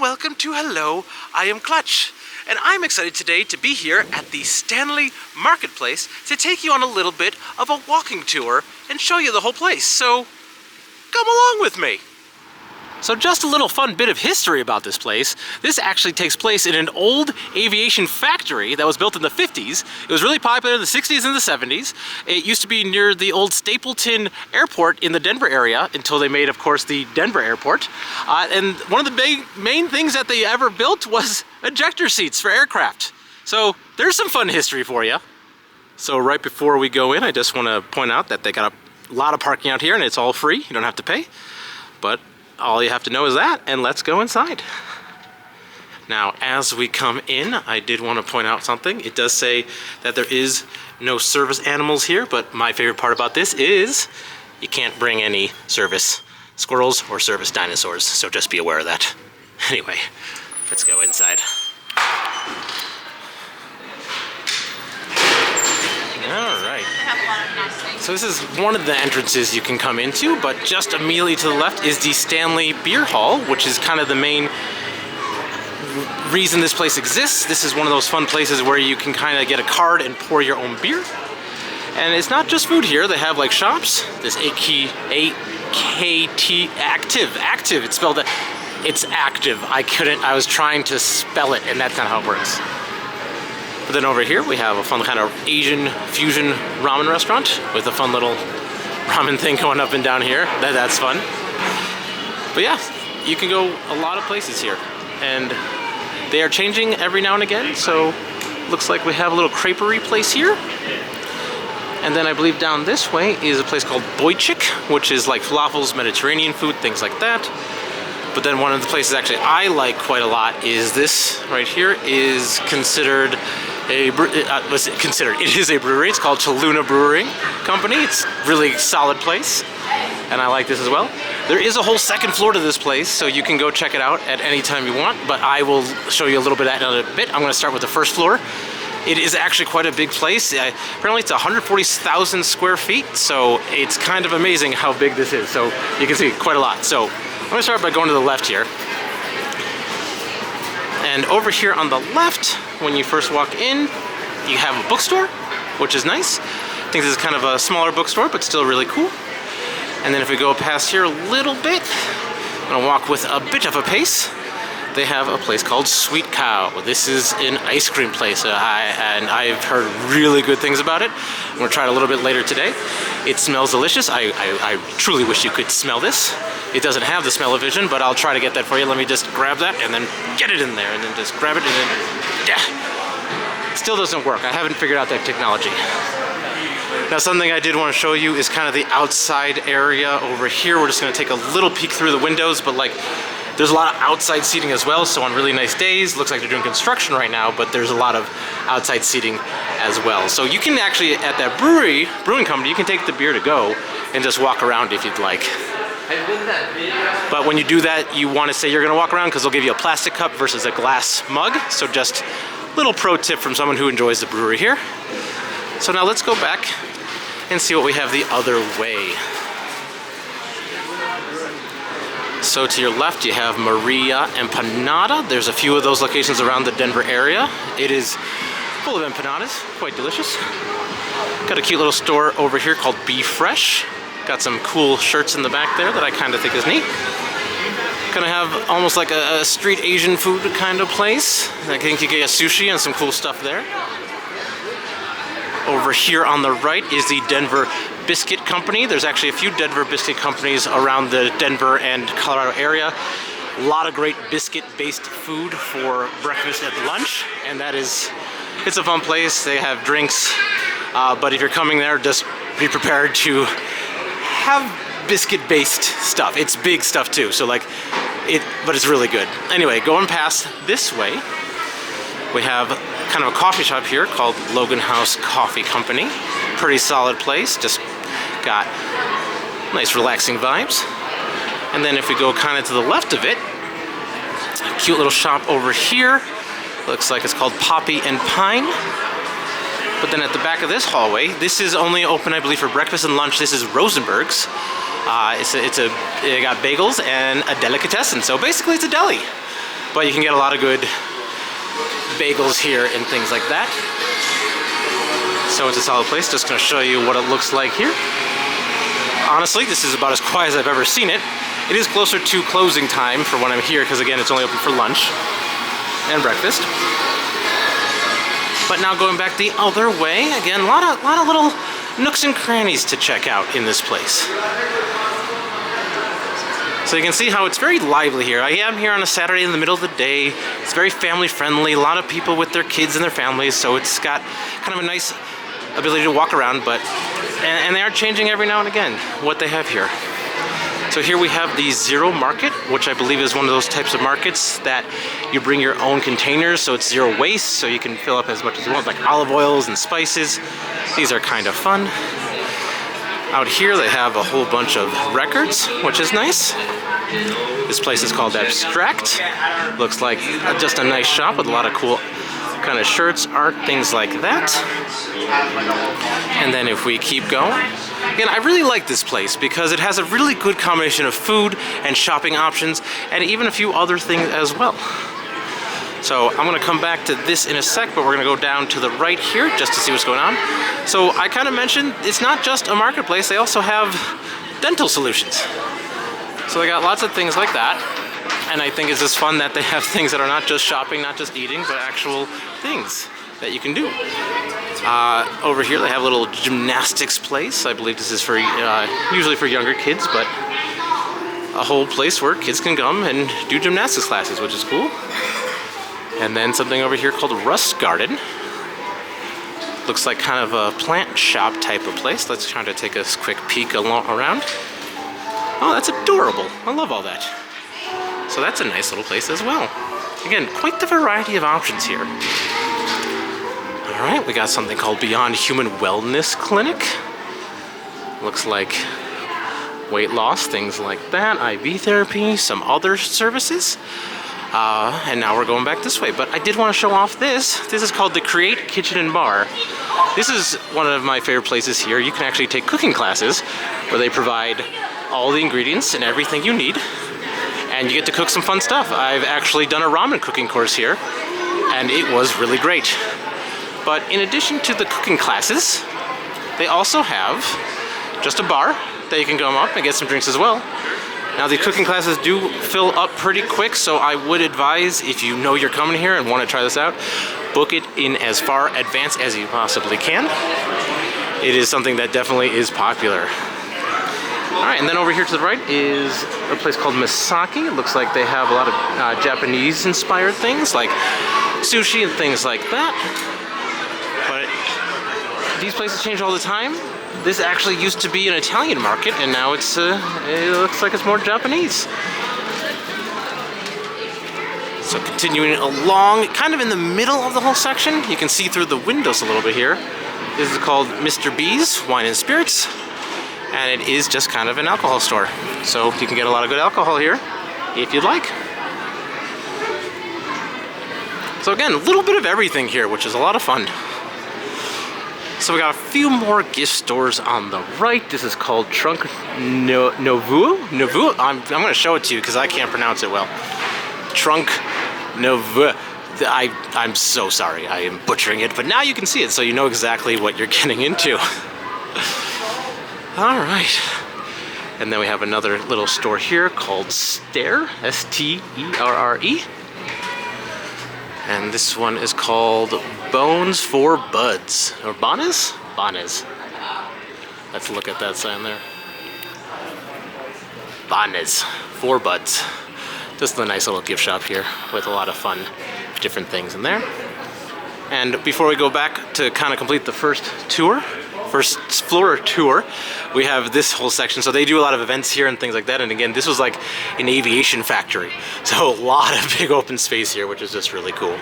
welcome to Hello, I am Clutch. And I'm excited today to be here at the Stanley Marketplace to take you on a little bit of a walking tour and show you the whole place. So, come along with me. So just a little fun bit of history about this place. This actually takes place in an old aviation factory that was built in the 50s. It was really popular in the 60s and the 70s. It used to be near the old Stapleton Airport in the Denver area until they made, of course, the Denver Airport. And one of the main things that they ever built was ejector seats for aircraft. So there's some fun history for you. So right before we go in, I just want to point out that they got a lot of parking out here and it's all free. You don't have to pay. But all you have to know is that, and let's go inside. Now, as we come in, I did want to point out something. It does say that there is no service animals here, but my favorite part about this is you can't bring any service squirrels or service dinosaurs, so just be aware of that. Anyway, let's go inside. All right. So this is one of the entrances you can come into, but just immediately to the left is the Stanley Beer Hall, which is kind of the main reason this place exists. This is one of those fun places where you can kind of get a card and pour your own beer. And it's not just food here. They have like shops. This AKT active. It's spelled it's active. I was trying to spell it, and that's not how it works. But then over here we have a fun kind of Asian fusion ramen restaurant with a fun little ramen thing going up and down here. That's fun. But yeah, you can go a lot of places here. And they are changing every now and again, so looks like we have a little creperie place here. And then I believe down this way is a place called Boychik, which is like falafels, Mediterranean food, things like that. But then one of the places actually I like quite a lot is this right here is considered it is a brewery. It's called Cheluna Brewing Company. It's a really solid place, and I like this as well. There is a whole second floor to this place, so you can go check it out at any time you want, but I will show you a little bit of that in a bit. I'm going to start with the first floor. It is actually quite a big place. Apparently it's 140,000 square feet, so it's kind of amazing how big this is. So you can see quite a lot. So I'm going to start by going to the left here. And over here on the left, when you first walk in, you have a bookstore, which is nice. I think this is kind of a smaller bookstore, but still really cool. And then if we go past here a little bit, I'm gonna walk with a bit of a pace. They have a place called Sweet Cow. This is an ice cream place, and I've heard really good things about it. I'm gonna try it a little bit later today. It smells delicious. I truly wish you could smell this. It doesn't have the smell-o-vision, but I'll try to get that for you. Let me just grab that and then get it in there, and then just grab it and then, yeah. Still doesn't work. I haven't figured out that technology. Now, something I did want to show you is kind of the outside area over here. We're just gonna take a little peek through the windows, but like, there's a lot of outside seating as well, so on really nice days, looks like they're doing construction right now, but there's a lot of outside seating as well. So you can actually, at that brewing company, you can take the beer to go and just walk around if you'd like. But when you do that, you want to say you're going to walk around because they'll give you a plastic cup versus a glass mug. So just a little pro tip from someone who enjoys the brewery here. So now let's go back and see what we have the other way. So to your left, you have Maria Empanada. There's a few of those locations around the Denver area. It is full of empanadas, quite delicious. Got a cute little store over here called Be Fresh. Got some cool shirts in the back there that I kind of think is neat. Gonna have almost like a street Asian food kind of place. I think you get sushi and some cool stuff there. Over here on the right is the Denver Biscuit Company. There's actually a few Denver Biscuit Companies around the Denver and Colorado area. A lot of great biscuit-based food for breakfast and lunch, and it's a fun place. They have drinks, but if you're coming there, just be prepared to have biscuit-based stuff. It's big stuff too, so but it's really good. Anyway, going past this way, we have kind of a coffee shop here called Logan House Coffee Company. Pretty solid place, just got nice relaxing vibes. And then if we go kind of to the left of it, a cute little shop over here. Looks like it's called Poppy and Pine. But then at the back of this hallway, this is only open, I believe, for breakfast and lunch. This is Rosenberg's. They got bagels and a delicatessen. So basically it's a deli. but you can get a lot of good bagels here and things like that. So it's a solid place. Just gonna show you what it looks like here. Honestly, this is about as quiet as I've ever seen it. It is closer to closing time for when I'm here, because again, it's only open for lunch and breakfast. But now going back the other way, again, a lot of little nooks and crannies to check out in this place. So you can see how it's very lively here. I am here on a Saturday in the middle of the day. It's very family friendly, a lot of people with their kids and their families, so it's got kind of a nice ability to walk around, and they are changing every now and again what they have here. So here we have the Zero Market, which I believe is one of those types of markets that you bring your own containers, so it's zero waste, so you can fill up as much as you want, like olive oils and spices. These are kind of fun. Out here they have a whole bunch of records, which is nice. This place is called Abstract. Looks like just a nice shop with a lot of cool kind of shirts, art, things like that. And then if we keep going, again, I really like this place because it has a really good combination of food and shopping options and even a few other things as well. So I'm gonna come back to this in a sec, but we're gonna go down to the right here just to see what's going on. So I kind of mentioned it's not just a marketplace, they also have dental solutions. So they got lots of things like that. And I think it's just fun that they have things that are not just shopping, not just eating, but actual things that you can do. Over here they have a little gymnastics place. I believe this is for usually for younger kids, but a whole place where kids can come and do gymnastics classes, which is cool. And then something over here called Rust Garden. Looks like kind of a plant shop type of place. Let's try to take a quick peek around. Oh, that's adorable. I love all that. So that's a nice little place as well. Again, quite the variety of options here. All right, we got something called Beyond Human Wellness Clinic. Looks like weight loss, things like that, IV therapy, some other services. And now we're going back this way, but I did want to show off this. This is called the Create Kitchen and Bar. This is one of my favorite places here. You can actually take cooking classes where they provide all the ingredients and everything you need, and you get to cook some fun stuff. I've actually done a ramen cooking course here, and it was really great. But in addition to the cooking classes, they also have just a bar that you can come up and get some drinks as well. Now the cooking classes do fill up pretty quick, so I would advise, if you know you're coming here and want to try this out, book it in as far advance as you possibly can. It is something that definitely is popular. Alright, and then over here to the right is a place called Misaki. It looks like they have a lot of Japanese inspired things like sushi and things like that. But these places change all the time. This actually used to be an Italian market, and now it looks like it's more Japanese. So continuing along, kind of in the middle of the whole section, you can see through the windows a little bit here. This is called Mr. B's Wine and Spirits, and it is just kind of an alcohol store. So you can get a lot of good alcohol here, if you'd like. So again, a little bit of everything here, which is a lot of fun. So we got a few more gift stores on the right. This is called Trunk Nouveau. I'm going to show it to you because I can't pronounce it well. Trunk Nouveau. I'm so sorry. I am butchering it, but now you can see it, so you know exactly what you're getting into. All right. And then we have another little store here called Stare, S-T-E-R-R-E. And this one is called Bones for Buds, or Bones? Bones. Let's look at that sign there. Bones for Buds. Just a nice little gift shop here with a lot of fun, different things in there. And before we go back to kind of complete the first floor tour, we have this whole section. So they do a lot of events here and things like that. And again, this was like an aviation factory. So a lot of big open space here, which is just really cool.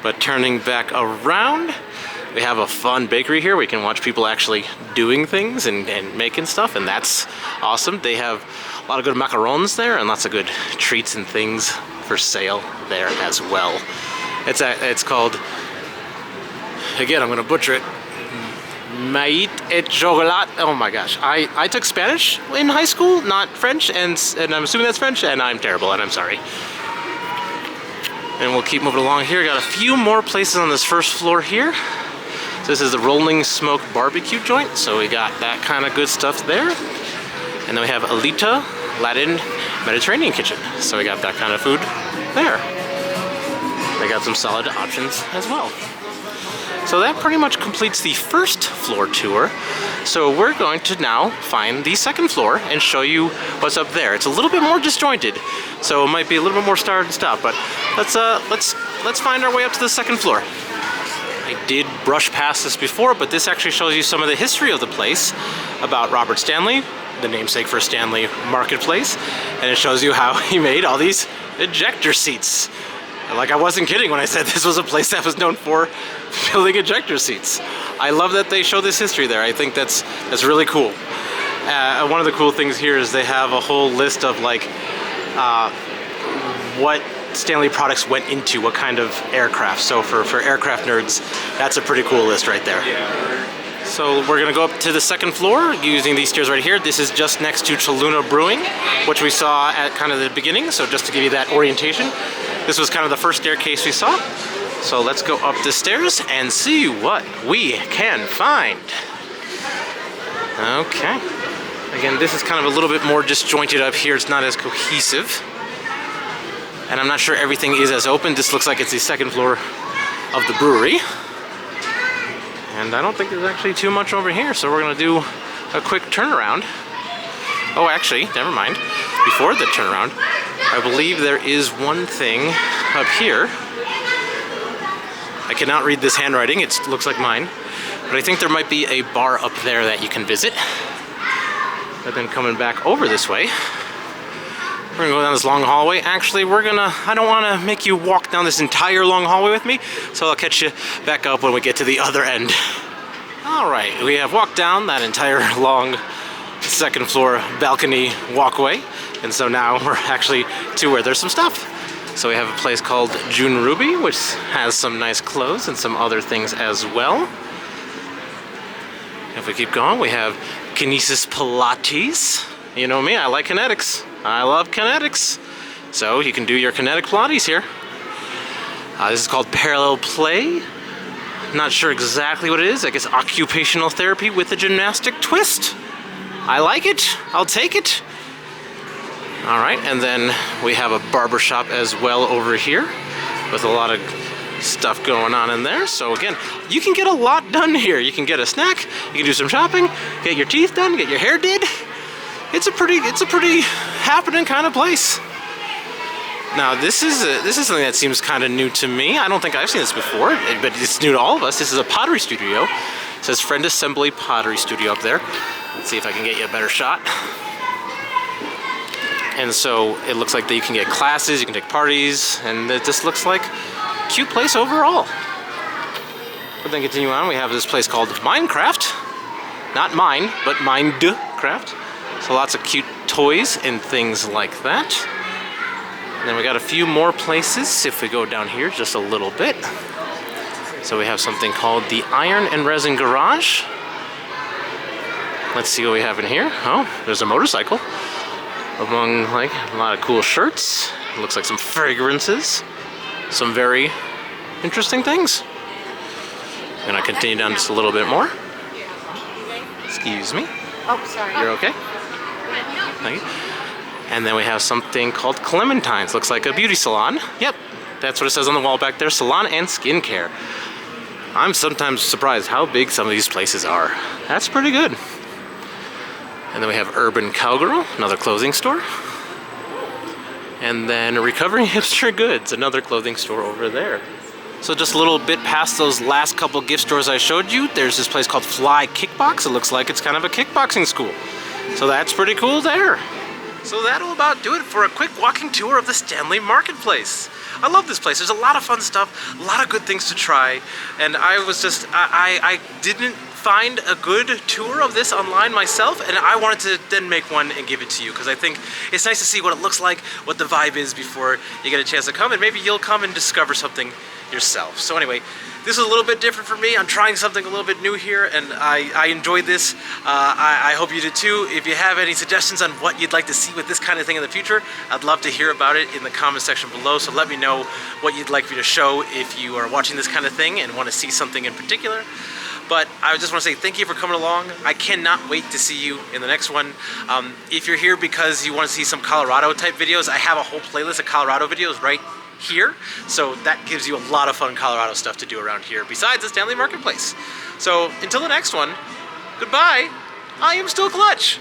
But turning back around, we have a fun bakery here. We can watch people actually doing things and making stuff, and that's awesome. They have a lot of good macarons there and lots of good treats and things for sale there as well. It's called, again, I'm gonna butcher it, Maït et chocolat. Oh my gosh, I took Spanish in high school, not French, and I'm assuming that's French, and I'm terrible, and I'm sorry. And we'll keep moving along here. Got a few more places on this first floor here. So this is the Rolling Smoke Barbecue Joint. So we got that kind of good stuff there. And then we have Alita Latin Mediterranean Kitchen. So we got that kind of food there. They got some solid options as well. So that pretty much completes the first floor tour. So we're going to now find the second floor and show you what's up there. It's a little bit more disjointed, so it might be a little bit more start and stop, but let's find our way up to the second floor. I did brush past this before, but this actually shows you some of the history of the place about Robert Stanley, the namesake for Stanley Marketplace, and it shows you how he made all these ejector seats. Like, I wasn't kidding when I said this was a place that was known for building ejector seats. I love that they show this history there. I think that's really cool. One of the cool things here is they have a whole list of like what Stanley products went into, what kind of aircraft. So for aircraft nerds, that's a pretty cool list right there. So we're gonna go up to the second floor using these stairs right here. This is just next to Cheluna Brewing, which we saw at kind of the beginning. So just to give you that orientation, this was kind of the first staircase we saw. So let's go up the stairs and see what we can find. Okay. Again, this is kind of a little bit more disjointed up here. It's not as cohesive. And I'm not sure everything is as open. This looks like it's the second floor of the brewery. And I don't think there's actually too much over here, so we're gonna do a quick turnaround. Oh, actually, never mind. Before the turnaround, I believe there is one thing up here. I cannot read this handwriting, it looks like mine, but I think there might be a bar up there that you can visit. But then coming back over this way, we're gonna go down this long hallway. Actually, I don't wanna make you walk down this entire long hallway with me, so I'll catch you back up when we get to the other end. All right, we have walked down that entire long second floor balcony walkway, and so now we're actually to where there's some stuff. So we have a place called June Ruby, which has some nice clothes and some other things as well. If we keep going, we have Kinesis Pilates. You know me, I like kinetics. I love kinetics. So you can do your kinetic Pilates here. This is called Parallel Play. Not sure exactly what it is. I guess occupational therapy with a gymnastic twist. I like it. I'll take it. All right, and then we have a barbershop as well over here with a lot of stuff going on in there. So again, you can get a lot done here. You can get a snack, you can do some shopping, get your teeth done, get your hair did. It's a pretty happening kind of place. Now this is something that seems kind of new to me. I don't think I've seen this before, but it's new to all of us. This is a pottery studio. It says Friend Assembly Pottery Studio up there. Let's see if I can get you a better shot. And so it looks like that you can get classes, you can take parties, and it just looks like a cute place overall. But then continue on, we have this place called Minecraft. Not mine, but Mindcraft. So lots of cute toys and things like that. And then we got a few more places if we go down here just a little bit. So we have something called the Iron and Resin Garage. Let's see what we have in here. Oh, there's a motorcycle. Among like a lot of cool shirts. It looks like some fragrances. Some very interesting things. I'm gonna continue down just a little bit more. Excuse me. Oh, sorry. You're okay? Thank you. And then we have something called Clementine's. Looks like a beauty salon. Yep, that's what it says on the wall back there. Salon and skincare. I'm sometimes surprised how big some of these places are. That's pretty good. And then we have Urban Cowgirl, another clothing store. And then Recovering Hipster Goods, another clothing store over there. So just a little bit past those last couple gift stores I showed you, there's this place called Fly Kickbox. It looks like it's kind of a kickboxing school. So that's pretty cool there. So that'll about do it for a quick walking tour of the Stanley Marketplace. I love this place. There's a lot of fun stuff, a lot of good things to try, and I was just, I didn't find a good tour of this online myself, and I wanted to then make one and give it to you, because I think it's nice to see what it looks like, what the vibe is before you get a chance to come, and maybe you'll come and discover something yourself. So anyway, this is a little bit different for me. I'm trying something a little bit new here, and I enjoyed this. I hope you did too. If you have any suggestions on what you'd like to see with this kind of thing in the future, I'd love to hear about it in the comment section below. So let me know what you'd like me to show if you are watching this kind of thing and want to see something in particular. But I just want to say thank you for coming along. I cannot wait to see you in the next one. If you're here because you want to see some Colorado type videos, I have a whole playlist of Colorado videos right here. So that gives you a lot of fun Colorado stuff to do around here besides the Stanley Marketplace. So until the next one, goodbye. I am still Clutch.